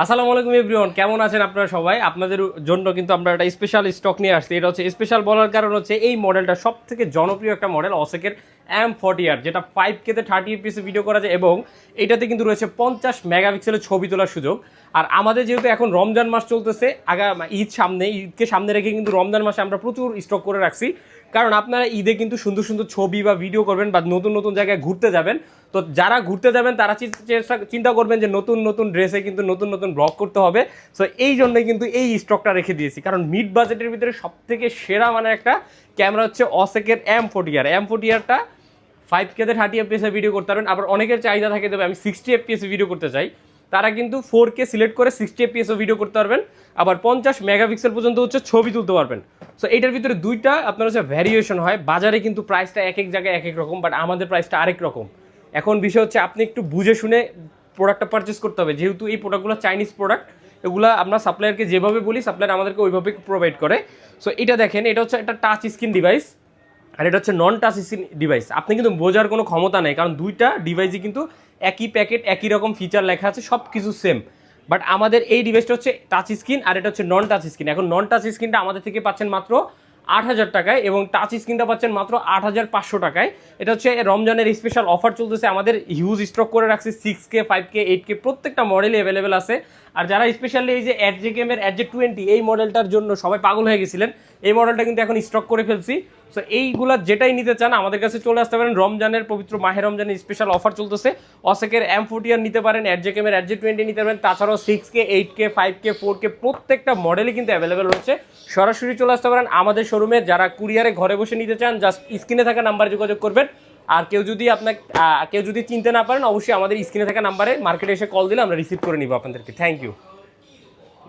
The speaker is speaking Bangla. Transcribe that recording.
আসসালামু আলাইকুম এভরিওয়ান, কেমন আছেন আপনারা সবাই? আপনাদের জন্য কিন্তু আমরা একটা স্পেশাল স্টক নিয়ে আসছি। এটা হচ্ছে স্পেশাল বলার কারণ হচ্ছে এই মডেলটা সব থেকে জনপ্রিয় একটা মডেল অসেকের M40R, যেটা 5K তে 30 FPS ভিডিও করা যায় এবং এটাতে কিন্তু রয়েছে 50 মেগাপিক্সেলের ছবি তোলার সুযোগ। আর আমাদের যেহেতু এখন রমজান মাস চলতেছে, ঈদকে সামনে রেখে কিন্তু রমজান মাসে আমরা প্রচুর স্টক করে রাখছি। কারণ আপনারা ঈদে কিন্তু সুন্দর সুন্দর ছবি বা ভিডিও করবেন বা নতুন নতুন জায়গায় ঘুরতে যাবেন। তো যারা ঘুরতে যাবেন তারা চিন্তা করবেন যে নতুন নতুন ড্রেসে কিন্তু নতুন নতুন ব্লগ করতে হবে। সো এই জন্যই কিন্তু এই স্টকটা রেখে দিয়েছি, কারণ মিড বাজেটের ভিতরে সব থেকে সেরা মানে একটা ক্যামেরা হচ্ছে অসেকের M40R টা 5K তে 30 FPS ভিডিও করতে পারবেন। আবার অনেকের চাহিদা থাকে দেবে আমি 60 FPS ভিডিও করতে চাই, তারা কিন্তু 4K সিলেক্ট করে 60 FPS ভিডিও করতে পারবেন। আবার 50 মেগাপিক্সেল পর্যন্ত হচ্ছে ছবি তুলতে পারবেন। সো এইটার ভিতরে দুইটা আপনার হচ্ছে ভ্যারিয়েশন হয়। বাজারে কিন্তু প্রাইসটা এক এক জায়গায় এক এক রকম, বাট আমাদের প্রাইসটা আরেক রকম। এখন বিষয় হচ্ছে আপনি একটু বুঝে শুনে প্রোডাক্টটা পারচেস করতে হবে, যেহেতু এই প্রোডাক্টগুলো চাইনিজ প্রোডাক্ট। এগুলো আমরা সাপ্লায়ারকে যেভাবে বলি সাপ্লায়ার আমাদেরকে ওইভাবে প্রোভাইড করে। সো এটা দেখেন, এটা হচ্ছে একটা টাচ স্ক্রিন ডিভাইস আর এটা হচ্ছে নন টাচ স্ক্রিন ডিভাইস। আপনি কিন্তু বোঝার কোনো ক্ষমতা নেই, কারণ দুইটা ডিভাইসই কিন্তু একই প্যাকেট, একই রকম ফিচার লেখা আছে, সব কিছু সেম। বাট আমাদের এই ডিভাইসটা হচ্ছে টাচ স্ক্রিন আর এটা হচ্ছে নন টাচ স্ক্রিন। এখন নন টাচ স্ক্রিনটা আমাদের থেকে পাচ্ছেন মাত্র 8,000 টাকায় এবং টাচ স্ক্রিনটা পাচ্ছেন মাত্র 8,500 টাকায়। এটা হচ্ছে রমজানের স্পেশাল অফার চলতেছে, আমাদের হিউজ স্টক করে রাখছি। 6K 5K 8K প্রত্যেকটা মডেলই অ্যাভেলেবেল আছে। আর যারা স্পেশালি এই যে এর RJ20 এই মডেলটার জন্য সবাই পাগল হয়ে গেছিলেন, এই মডেলটা কিন্তু এখন স্টক করে ফেলছি। সো এইগুলা যেটাই নিতে চান আমাদের কাছে চলে আসতে পারেন। রমজানের পবিত্র মাহে রমজানের স্পেশাল অফার চলতেছে। অসেকের M40R নিতে পারেন, এর RJ20 নিতে পারেন, তাছাড়াও 6K 8K 5K 4K প্রত্যেকটা মডেলই কিন্তু অ্যাভেলেবেল রয়েছে। সরাসরি চলে আসতে পারেন আমাদের শোরুমে। যারা কুরিয়ারে ঘরে বসে নিতে চান জাস্ট স্ক্রিনে থাকা নাম্বারে যোগাযোগ করবেন। আর কেউ যদি চিনতে না পারেন অবশ্যই আমাদের স্ক্রিনে থাকা নাম্বারে মার্কেটে এসে কল দিলে আমরা রিসিভ করে নিব আপনাদেরকে। Thank you.